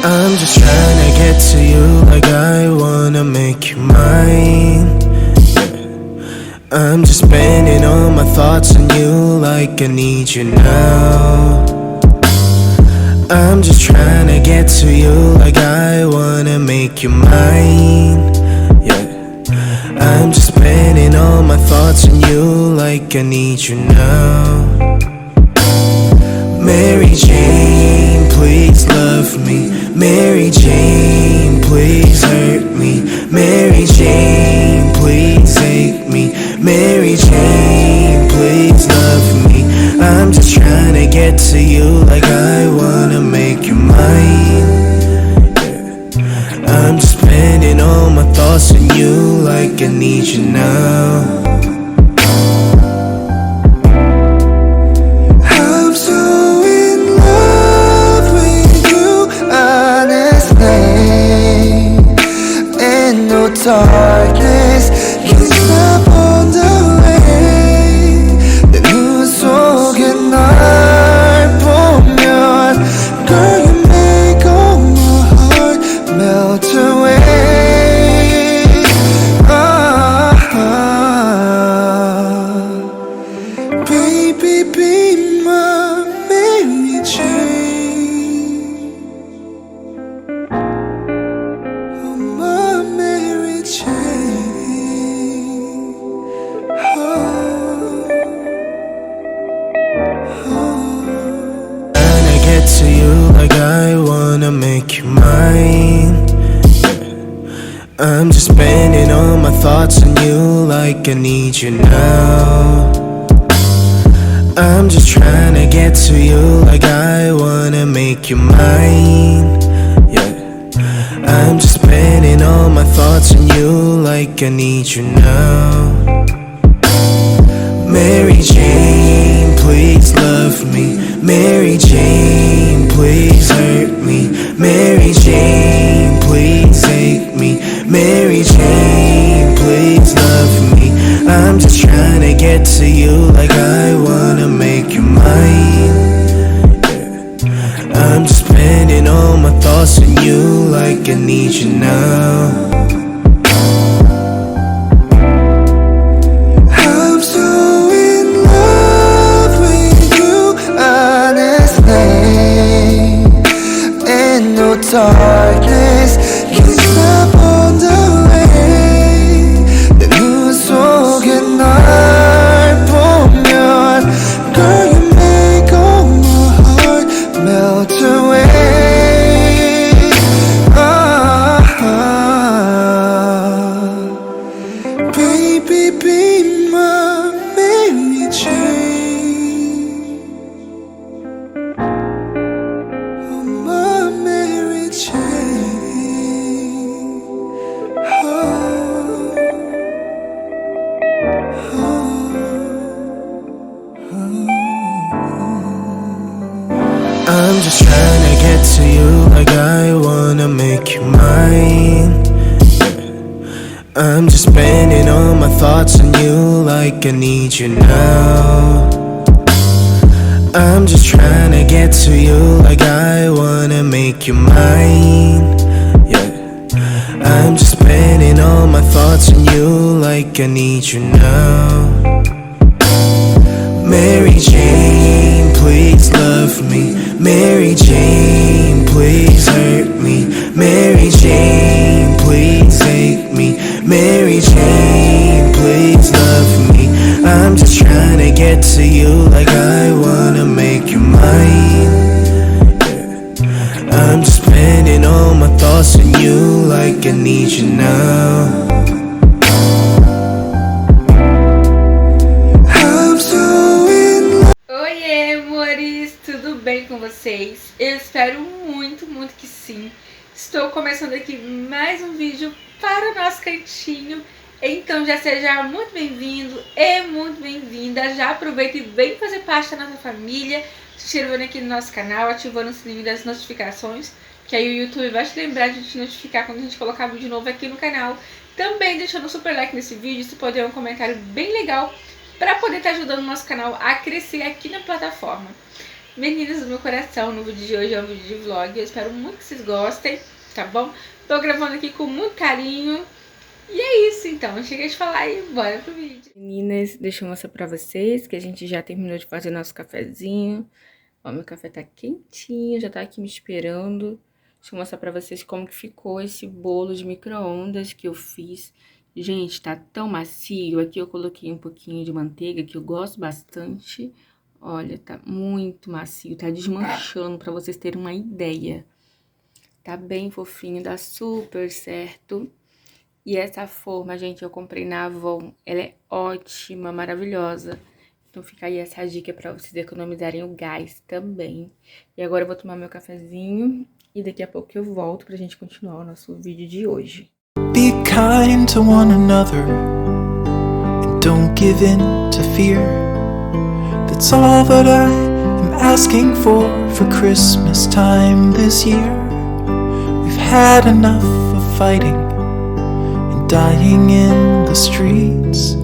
I'm just trying to get to you like I wanna make you mine. I'm just spending all my thoughts on you like I need you now. I'm just trying to get to you like I wanna make you mine. Yeah, I'm just spending all my thoughts on you like I need you now. Mary Jane, please love me. Mary Jane, please hurt me. Mary Jane, please hate me. Mary Jane, please love me. I'm just trying to get to you like I wanna make you mine. Yeah. I'm just spending all my thoughts on you like I need you now. I'm so in love with you, honestly. Ain't no darkness can stop on the way. 내 눈 속에 날 보면, girl, you make all my heart melt away. Baby, be my Mary Jane. Oh, my Mary Jane. Trying to get to you like I wanna make you mine. I'm just spending all my thoughts on you like I need you now. I'm just trying to get to you like I wanna make you mine. Yeah, I'm just spending all my thoughts on you like I need you now. Mary Jane, please love me. Mary Jane, please hurt me. Mary Jane, please hate me. Mary Jane, please love me. I'm just trying to get to you like I wanna make you mine. Yeah. I'm just spending all my thoughts on you like I need you now. I'm so in love with you, honestly. Ain't no darkness can stop on the way. 내 눈 속에 날 보면, girl, you make all my heart melt away. Baby, be my Mary Jane. Oh, my Mary Jane. I'm just trying to get to you like I wanna make you mine. I'm just spending all my thoughts on you like I need you now. I'm just trying to get to you like I wanna make you mine. Yeah, I'm just spending all my thoughts on you like I need you now. Mary Jane, please love me. Mary Jane, please hurt me. Mary Jane, please hate me. Mary Jane, please love me. I'm just trying to get to you like I wanna make you mine. Yeah. I'm just spending all my thoughts on you like I need you now. Oiê, amores! Tudo bem com vocês? Eu espero muito, muito que sim. Estou começando aqui mais um vídeo para o nosso cantinho. Então já seja muito bem-vindo e muito bem-vinda. Já aproveita e vem fazer parte da nossa família, se inscrevendo aqui no nosso canal, ativando o sininho das notificações, que aí o YouTube vai te lembrar de te notificar quando a gente colocar vídeo novo aqui no canal. Também deixando um super like nesse vídeo, se puder um comentário bem legal, para poder estar ajudando o nosso canal a crescer aqui na plataforma. Meninas do meu coração, no vídeo de hoje é um vídeo de vlog. Eu espero muito que vocês gostem, tá bom? Tô gravando aqui com muito carinho. E é isso, então. Cheguei de falar e bora pro vídeo. Meninas, deixa eu mostrar pra vocês que a gente já terminou de fazer nosso cafezinho. Ó, meu café tá quentinho, já tá aqui me esperando. Deixa eu mostrar pra vocês como que ficou esse bolo de micro-ondas que eu fiz. Gente, tá tão macio. Aqui eu coloquei um pouquinho de manteiga, que eu gosto bastante. Olha, tá muito macio, tá desmanchando, pra vocês terem uma ideia. Tá bem fofinho, dá super certo. E essa forma, gente, eu comprei na Avon. Ela é ótima, maravilhosa. Então fica aí essa dica pra vocês economizarem o gás também. E agora eu vou tomar meu cafezinho e daqui a pouco eu volto pra gente continuar o nosso vídeo de hoje. Be kind to one another and don't give in to fear. That's all that I am asking for Christmas time this year. We've had enough of fighting and dying in the streets.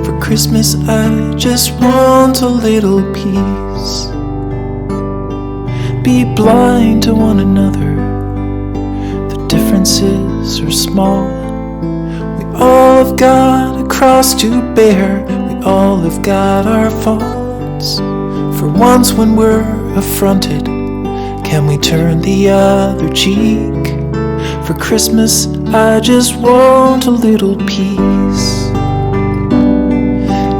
For Christmas I just want a little peace. Be blind to one another, the differences are small. We all have got a cross to bear, we all have got our faults. For once when we're affronted, can we turn the other cheek? For Christmas I just want a little peace.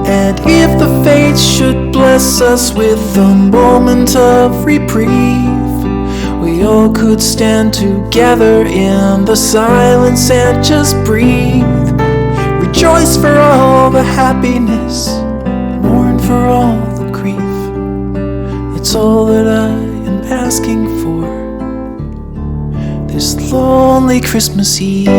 And if the fates should bless us with a moment of reprieve, we all could stand together in the silence and just breathe. Rejoice for all the happiness, mourn for all the grief. It's all that I am asking for this lonely Christmas Eve.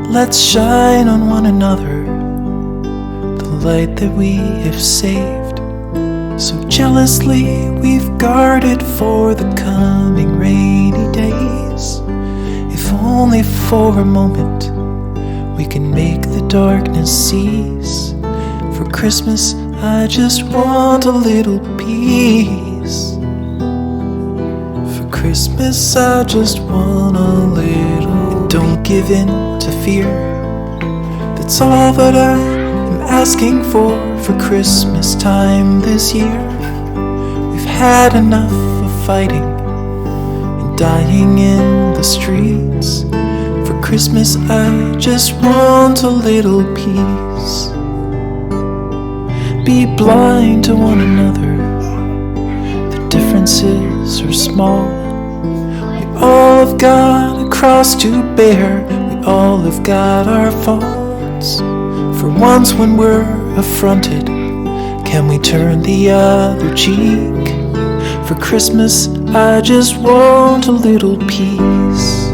Let's shine on one another the light that we have saved. So jealously we've guarded for the coming rainy days. If only for a moment we can make the darkness cease. For Christmas I just want a little peace. For Christmas I just want a little. Don't give in to fear. That's all that I am asking for Christmas time this year. We've had enough of fighting and dying in the streets. For Christmas I just want a little peace. Be blind to one another, the differences are small. We all have got a cross to bear, we all have got our faults. For once when we're affronted, can we turn the other cheek? For Christmas I just want a little peace.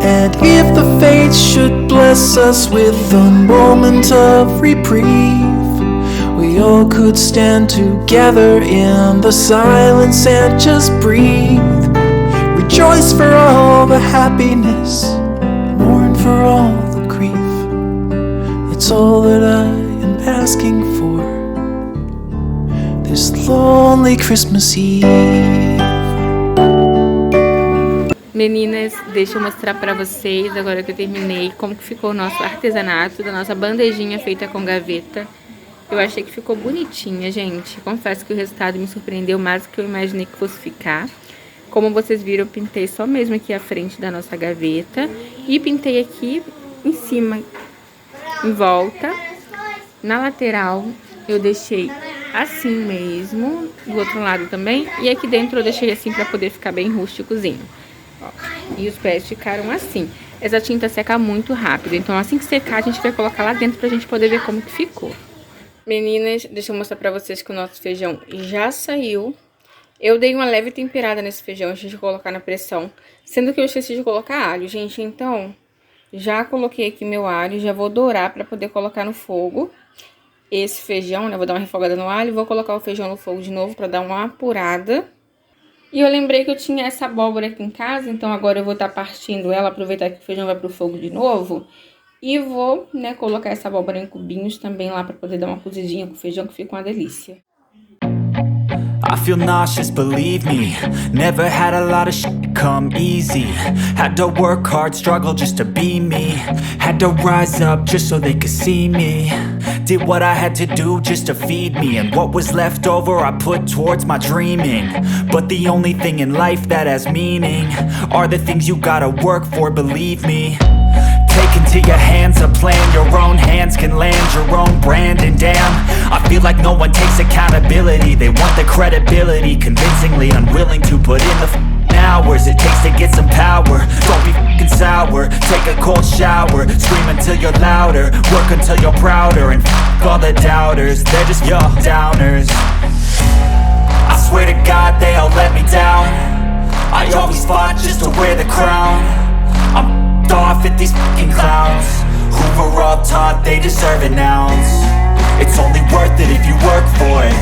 And if the fates should bless us with a moment of reprieve, we all could stand together in the silence and just breathe. Rejoice for all the happiness, mourn for all the grief. It's all that I am asking for this lonely Christmas Eve. Meninas, deixa eu mostrar pra vocês, agora que eu terminei, como que ficou o nosso artesanato da nossa bandejinha feita com gaveta. Eu achei que ficou bonitinha, gente. Confesso que o resultado me surpreendeu mais do que eu imaginei que fosse ficar. Como vocês viram, eu pintei só mesmo aqui a frente da nossa gaveta. E pintei aqui em cima, em volta. Na lateral, eu deixei assim mesmo. Do outro lado também. E aqui dentro eu deixei assim pra poder ficar bem rústicozinho. Ó, e os pés ficaram assim. Essa tinta seca muito rápido. Então assim que secar, a gente vai colocar lá dentro pra gente poder ver como que ficou. Meninas, deixa eu mostrar pra vocês que o nosso feijão já saiu. Eu dei uma leve temperada nesse feijão antes de colocar na pressão, sendo que eu esqueci de colocar alho, gente. Então, já coloquei aqui meu alho, já vou dourar pra poder colocar no fogo esse feijão, né? Vou dar uma refogada no alho, vou colocar o feijão no fogo de novo pra dar uma apurada. E eu lembrei que eu tinha essa abóbora aqui em casa, então agora eu vou estar partindo ela, aproveitar que o feijão vai pro fogo de novo. E vou, né, colocar essa abóbora em cubinhos também lá pra poder dar uma cozidinha com o feijão, que fica uma delícia. I feel nauseous, believe me. Never had a lot of shit come easy. Had to work hard, struggle just to be me. Had to rise up just so they could see me. Did what I had to do just to feed me. And what was left over I put towards my dreaming. But the only thing in life that has meaning are the things you gotta work for, believe me. Take into your hands a plan, your own hands can land your own brand. And damn, I feel like no one takes accountability. They want the credibility, convincingly unwilling to put in the hours it takes to get some power. Don't be f***ing sour, take a cold shower. Scream until you're louder, work until you're prouder. And f*** all the doubters, they're just your downers. I swear to God they all let me down. I always fought just to wear the crown. I'm off at these fucking clowns who were all taught they deserve an ounce. It's only worth it if you work for it.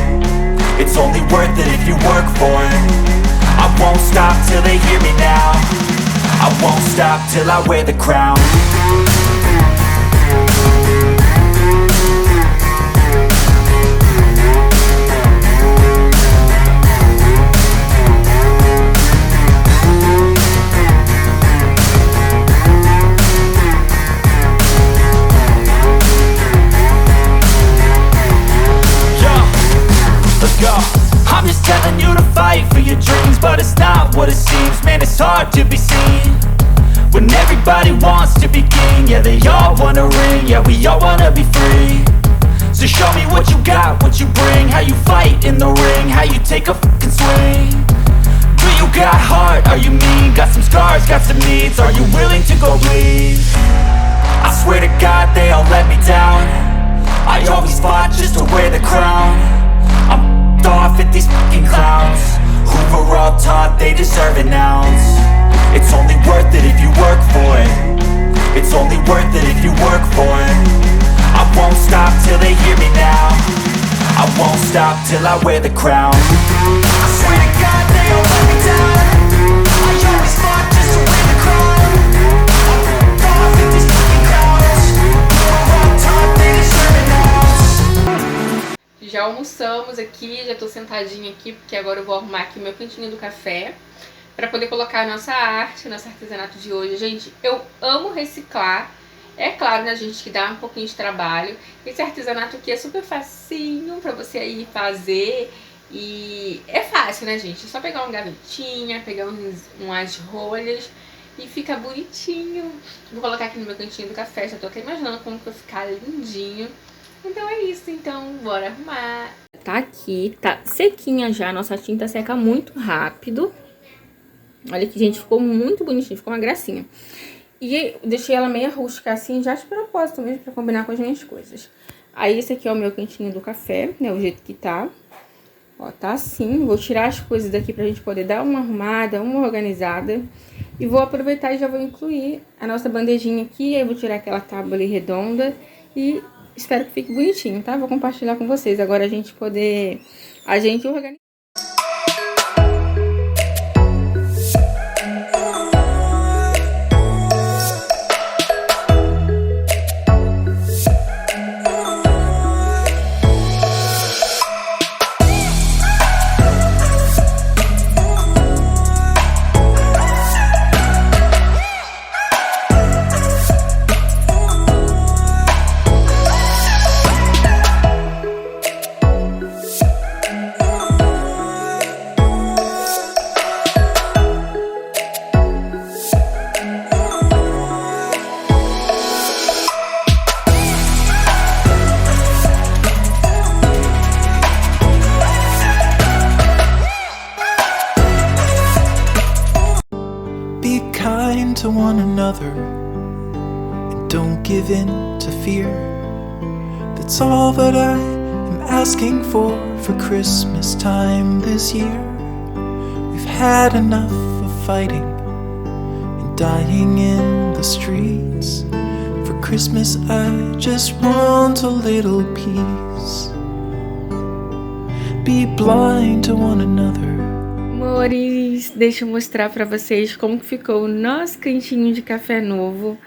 It's only worth it if you work for it. I won't stop till they hear me now. I won't stop till I wear the crown. I'm just telling you to fight for your dreams, but it's not what it seems. Man, it's hard to be seen when everybody wants to be king. Yeah, they all wanna ring, yeah, we all wanna be free. So show me what you got, what you bring. How you fight in the ring, how you take a fucking swing. Do you got heart, are you mean? Got some scars, got some needs, are you willing to go bleed? I swear to God they all let me down. I always fought just to wear the crown. I'm off at these fucking clowns who were all taught they deserve an ounce. It's only worth it if you work for it. It's only worth it if you work for it. I won't stop till they hear me now. I won't stop till I wear the crown. I swear to God they all let me down. I always fought just to wear the crown. I'm off at these fucking clowns who were all taught they deserve an ounce. Já almoçamos aqui, já tô sentadinha aqui, porque agora eu vou arrumar aqui o meu cantinho do café pra poder colocar a nossa arte, nosso artesanato de hoje. Gente, eu amo reciclar. É claro, né, gente, que dá um pouquinho de trabalho. Esse artesanato aqui é super facinho pra você ir fazer. E é fácil, né, gente? É só pegar uma gavetinha, pegar umas rolhas e fica bonitinho. Vou colocar aqui no meu cantinho do café, já tô até imaginando como que vai ficar lindinho. Então é isso, então bora arrumar. Tá aqui, tá sequinha já, nossa tinta seca muito rápido. Olha que, gente, ficou muito bonitinho, ficou uma gracinha. E eu deixei ela meio rústica assim, já de propósito mesmo, pra combinar com as minhas coisas. Aí esse aqui é o meu cantinho do café, né, o jeito que tá. Ó, tá assim, vou tirar as coisas daqui pra gente poder dar uma arrumada, uma organizada. E vou aproveitar e já vou incluir a nossa bandejinha aqui, aí vou tirar aquela tábua ali redonda e... espero que fique bonitinho, tá? Vou compartilhar com vocês. Agora a gente poder... organizar. To one another and don't give in to fear. That's all that I am asking for Christmas time this year. had enough of fighting and dying in the streets. For Christmas I just want a little peace. Be blind to one another. Amores, deixa eu mostrar pra vocês como que ficou o nosso cantinho de café novo.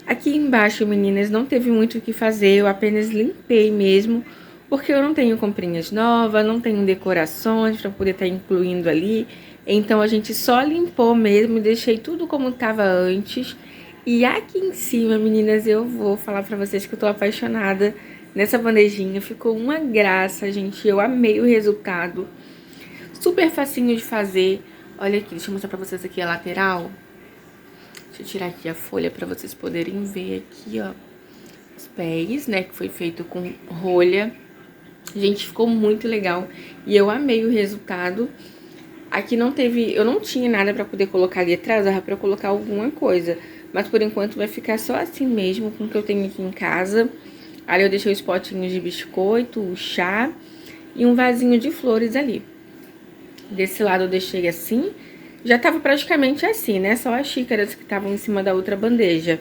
Aqui embaixo, meninas, não teve muito o que fazer, eu apenas limpei mesmo, porque eu não tenho comprinhas novas, não tenho decorações pra poder estar incluindo ali. Então a gente só limpou mesmo, deixei tudo como estava antes. E aqui em cima, meninas, eu vou falar pra vocês que eu tô apaixonada nessa bandejinha. Ficou uma graça, gente, eu amei o resultado. Super facinho de fazer. Olha aqui, deixa eu mostrar pra vocês aqui a lateral. Deixa eu tirar aqui a folha pra vocês poderem ver aqui, ó. Os pés, né, que foi feito com rolha. Gente, ficou muito legal. E eu amei o resultado. Aqui não teve... Eu não tinha nada pra poder colocar ali atrás, dava pra eu colocar alguma coisa. Mas por enquanto vai ficar só assim mesmo, com o que eu tenho aqui em casa. Ali eu deixei os potinhos de biscoito, o chá e um vasinho de flores ali. Desse lado eu deixei assim. Já tava praticamente assim, né? Só as xícaras que estavam em cima da outra bandeja.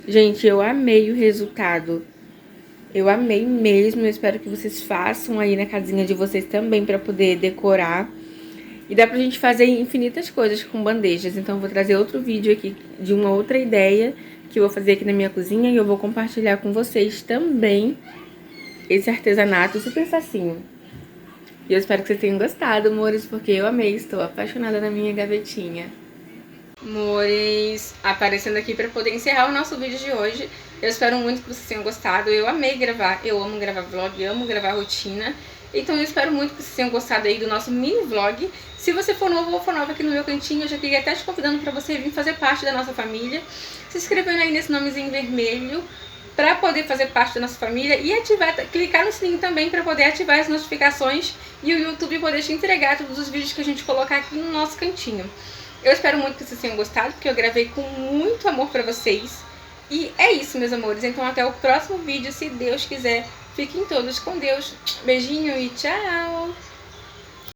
Gente, eu amei o resultado. Eu amei mesmo. Eu espero que vocês façam aí na casinha de vocês também pra poder decorar. E dá pra gente fazer infinitas coisas com bandejas. Então eu vou trazer outro vídeo aqui de uma outra ideia que eu vou fazer aqui na minha cozinha. E eu vou compartilhar com vocês também esse artesanato super facinho. E eu espero que vocês tenham gostado, amores, porque eu amei, estou apaixonada na minha gavetinha. Amores, aparecendo aqui para poder encerrar o nosso vídeo de hoje. Eu espero muito que vocês tenham gostado, eu amei gravar, eu amo gravar vlog, amo gravar rotina. Então eu espero muito que vocês tenham gostado aí do nosso mini vlog. Se você for novo ou for nova aqui no meu cantinho, eu já queria até te convidando para você vir fazer parte da nossa família. Se inscrevendo aí nesse nomezinho vermelho, para poder fazer parte da nossa família e clicar no sininho também para poder ativar as notificações e o YouTube poder te entregar todos os vídeos que a gente colocar aqui no nosso cantinho. Eu espero muito que vocês tenham gostado, porque eu gravei com muito amor para vocês. E é isso, meus amores. Então até o próximo vídeo, se Deus quiser. Fiquem todos com Deus. Beijinho e tchau!